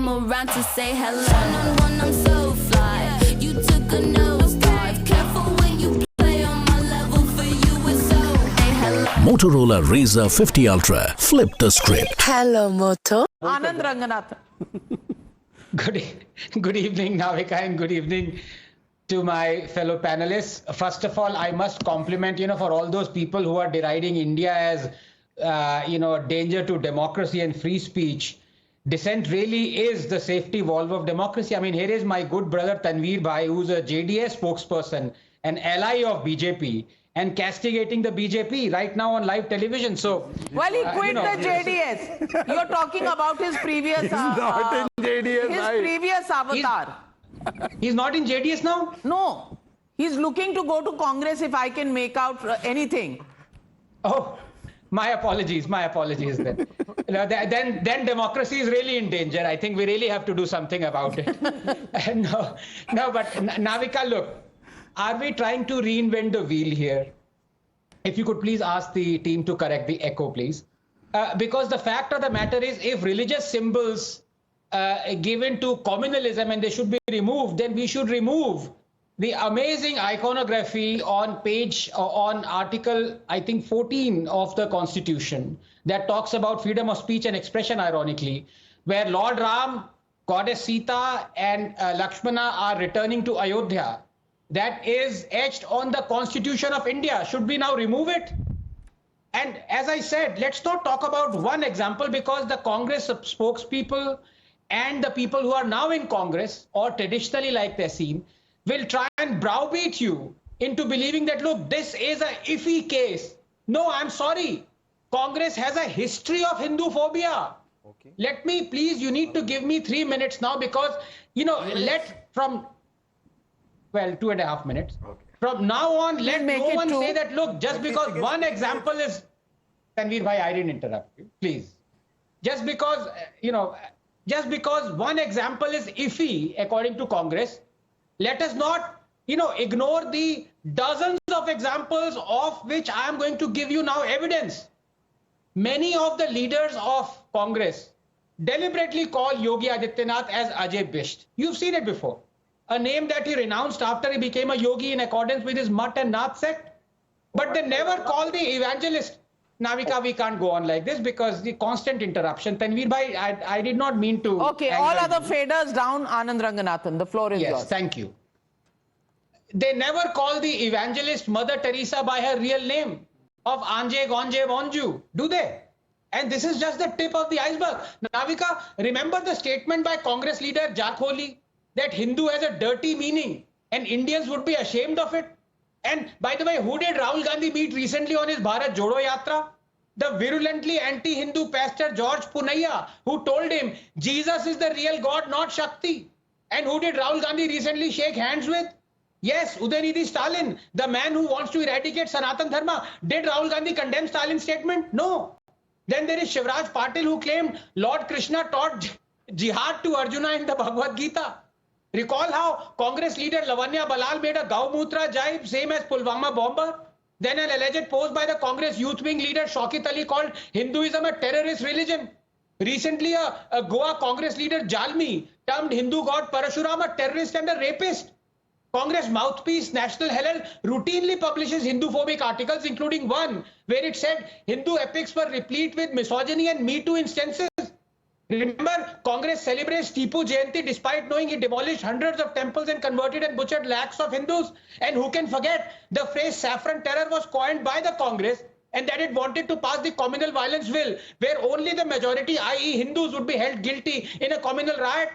come around to say hello. One-on-one, I'm so fly. You took a nosedive. Careful when you play on my level. For you, it's so. Hey, hello. Motorola Razr 50 Ultra. Flip the script. Hello, Moto. Anand Ranganathan. Good evening, Navika, and good evening to my fellow panelists. First of all, I must compliment, for all those people who are deriding India as, a danger to democracy and free speech. Dissent really is the safety valve of democracy. I mean, here is my good brother Tanveer Bhai, who's a JDS spokesperson, an ally of BJP, and castigating the BJP right now on live television. So, Well, he quit the JDS. You're talking about his previous previous avatar. He's not in JDS now? No. He's looking to go to Congress, if I can make out anything. Oh, my apologies then. then democracy is really in danger. I think we really have to do something about it. No, but Navika, look, are we trying to reinvent the wheel here? If you could please ask the team to correct the echo, please. Because the fact of the matter is, if religious symbols given to communalism and they should be removed, then we should remove the amazing iconography on article, I think 14 of the Constitution that talks about freedom of speech and expression, ironically, where Lord Ram, Goddess Sita and Lakshmana are returning to Ayodhya. That is etched on the Constitution of India. Should we now remove it? And as I said, let's not talk about one example, because the Congress spokespeople and the people who are now in Congress, or traditionally like they're seen, will try and browbeat you into believing that, look, this is a iffy case. No, I'm sorry. Congress has a history of Hindu phobia. Okay. Let me, please, you need to give me 3 minutes now, because, 2.5 minutes. Okay. From now on, let no one say that, look, just because one example is, Tanveer Bhai, I didn't interrupt you, please. Just because, just because one example is iffy, according to Congress, let us not, ignore the dozens of examples of which I am going to give you now evidence. Many of the leaders of Congress deliberately call Yogi Adityanath as Ajay Bisht. You've seen it before. A name that he renounced after he became a yogi in accordance with his Mutt and Nath sect. But they never call the evangelist. Navika, we can't go on like this because the constant interruption. Tanveer Bhai, I did not mean to. Okay, all other faders down, Anand Ranganathan. The floor is yours. Yes, thank you. They never call the evangelist Mother Teresa by her real name of Anje Gonje Bonju, do they? And this is just the tip of the iceberg. Navika, remember the statement by Congress leader Jack Holi that Hindu has a dirty meaning and Indians would be ashamed of it? And by the way, who did Rahul Gandhi meet recently on his Bharat Jodo Yatra? The virulently anti-Hindu pastor George Punaiya, who told him Jesus is the real God, not Shakti. And who did Rahul Gandhi recently shake hands with? Yes, Udaynidhi Stalin, the man who wants to eradicate Sanatan Dharma. Did Rahul Gandhi condemn Stalin's statement? No. Then there is Shivraj Patil, who claimed Lord Krishna taught jihad to Arjuna in the Bhagavad Gita. Recall how Congress leader Lavanya Balal made a Gaumutra jibe, same as Pulwama bomber. Then an alleged post by the Congress youth wing leader Shaukat Ali called Hinduism a terrorist religion. Recently, a Goa Congress leader Jalmi termed Hindu god Parashuram a terrorist and a rapist. Congress mouthpiece National Herald routinely publishes Hindu-phobic articles, including one where it said Hindu epics were replete with misogyny and Me Too instances. Remember, Congress celebrates Tipu Jayanti despite knowing he demolished hundreds of temples and converted and butchered lakhs of Hindus. And who can forget the phrase saffron terror was coined by the Congress, and that it wanted to pass the communal violence bill where only the majority, i.e. Hindus, would be held guilty in a communal riot.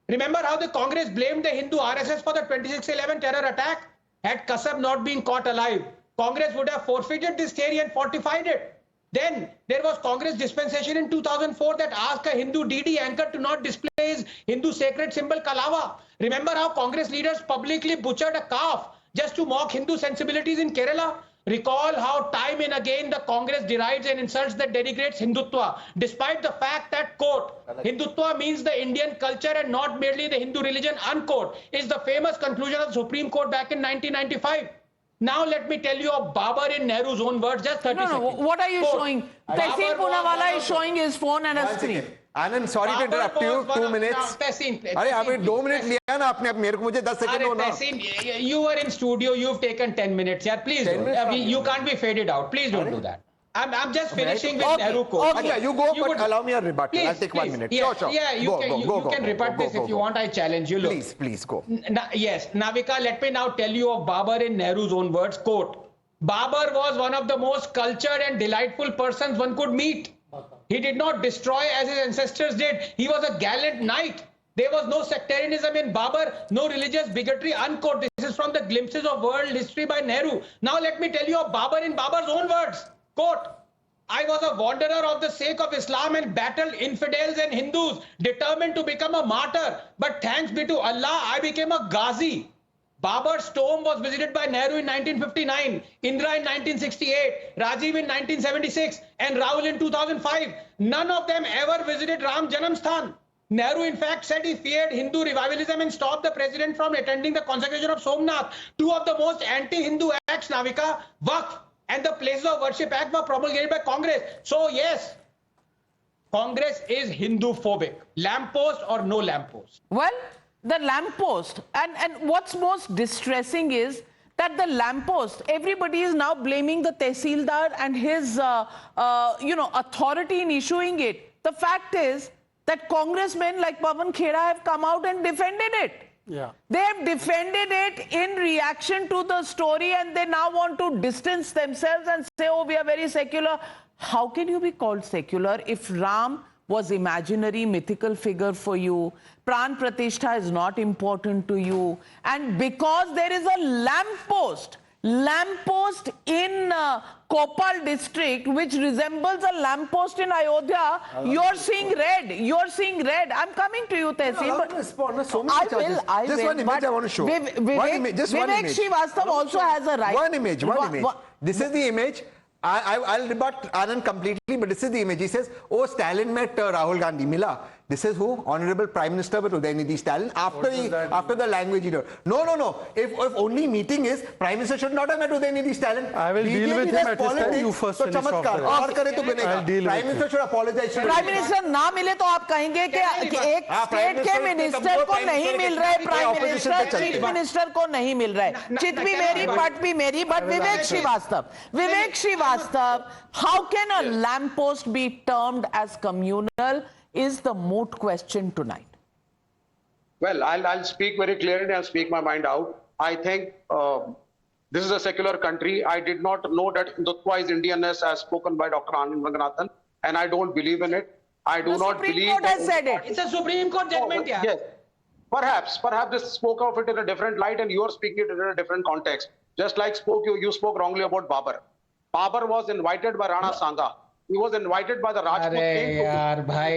Remember how the Congress blamed the Hindu RSS for the 26/11 terror attack? Had Kasab not been caught alive, Congress would have forfeited this theory and fortified it. Then there was Congress dispensation in 2004 that asked a Hindu DD anchor to not display his Hindu sacred symbol Kalava. Remember how Congress leaders publicly butchered a calf just to mock Hindu sensibilities in Kerala? Recall how time and again the Congress derides and insults that denigrates Hindutva, despite the fact that, quote, Hindutva means the Indian culture and not merely the Hindu religion, unquote, is the famous conclusion of the Supreme Court back in 1995. Now let me tell you of Babar in Nehru's own words, just 30 seconds. What are you showing? Tehseen Poonawalla is showing his phone and a screen. Anand, sorry to interrupt you, 2 minutes. अरे अभी 2 minute लिया ना आपने, अब मेरे को मुझे 10 second दो ना। You were in studio, you've taken 10 minutes. Yeah, please 10 don't. minutes You can't be faded out. Please don't do that. I'm just finishing with Nehru quote. Okay, you go, but would- allow me a rebuttal. Please, I'll take 1 please. minute. Yes, Sure. Yeah, you Go, can, go, you, go, you can go, rebut go, this go, if you go. want. I challenge you. Look. Please go. Yes, Navika, let me now tell you of Babar in Nehru's own words. Quote, Babar was one of the most cultured and delightful persons one could meet. He did not destroy as his ancestors did. He was a gallant knight. There was no sectarianism in Babar, no religious bigotry, unquote. This is from the Glimpses of World History by Nehru. Now let me tell you of Babar in Babar's own words. Quote, I was a wanderer of the sake of Islam and battled infidels and Hindus, determined to become a martyr. But thanks be to Allah, I became a Ghazi. Babar's tomb was visited by Nehru in 1959, Indira in 1968, Rajiv in 1976, and Rahul in 2005. None of them ever visited Ram Janamsthan. Nehru, in fact, said he feared Hindu revivalism and stopped the president from attending the consecration of Somnath. Two of the most anti-Hindu acts, Navika, Waqf and the Places of Worship Act, were promulgated by Congress. So, yes, Congress is Hindu-phobic. Lamppost or no lamppost? Well, the lamppost, and what's most distressing is that the lamppost, everybody is now blaming the Tehsildar and his, authority in issuing it. The fact is that congressmen like Pawan Khera have come out and defended it. Yeah. They have defended it in reaction to the story, and they now want to distance themselves and say, oh, we are very secular. How can you be called secular if Ram was imaginary, mythical figure for you? Pran Pratishtha is not important to you. And because there is a lamppost in Kopal district, which resembles a lamppost in Ayodhya, you're seeing red. You're seeing red. I'm coming to you, Tehsil. I'll respond. There's so many charges. I Just will, one image but I want to show. One image, just one Vivek image. Srivastava also has a right. One image. This is the image. I'll rebut Anand completely, but this is the image. He says, oh, Stalin met Rahul Gandhi. Mila. This is who? Honorable Prime Minister Udayanidhi Stalin after the language he did. No. If only meeting is, Prime Minister should not have met Udayanidhi Stalin. I will deal with him at this time. You first finish off the rest. और करे तो बनेगा. I'll deal with Prime him. Minister should apologize. Prime minister ना मिले तो आप कहेंगे कि एक स्टेट के मिनिस्टर को नहीं मिल रहा है प्राइम मिनिस्टर, चीफ मिनिस्टर को नहीं मिल रहा है. चित भी मेरी, पट भी मेरी, but Vivek Srivastava, how can a lamppost be termed as communal is the moot question tonight. Well, I'll speak very clearly and speak my mind out. I think this is a secular country. I did not know that Hindutva is Indianness as spoken by Dr. Anand Ranganathan, and I don't believe in it. I do not believe. The Supreme Court has said it. It's a Supreme Court judgment, yeah. Yes. Perhaps this spoke of it in a different light, and you are speaking it in a different context. Just like you spoke wrongly about Babar. Babar was invited by Rana Sanga. He was invited by the Rajput king. Yaar, bhai.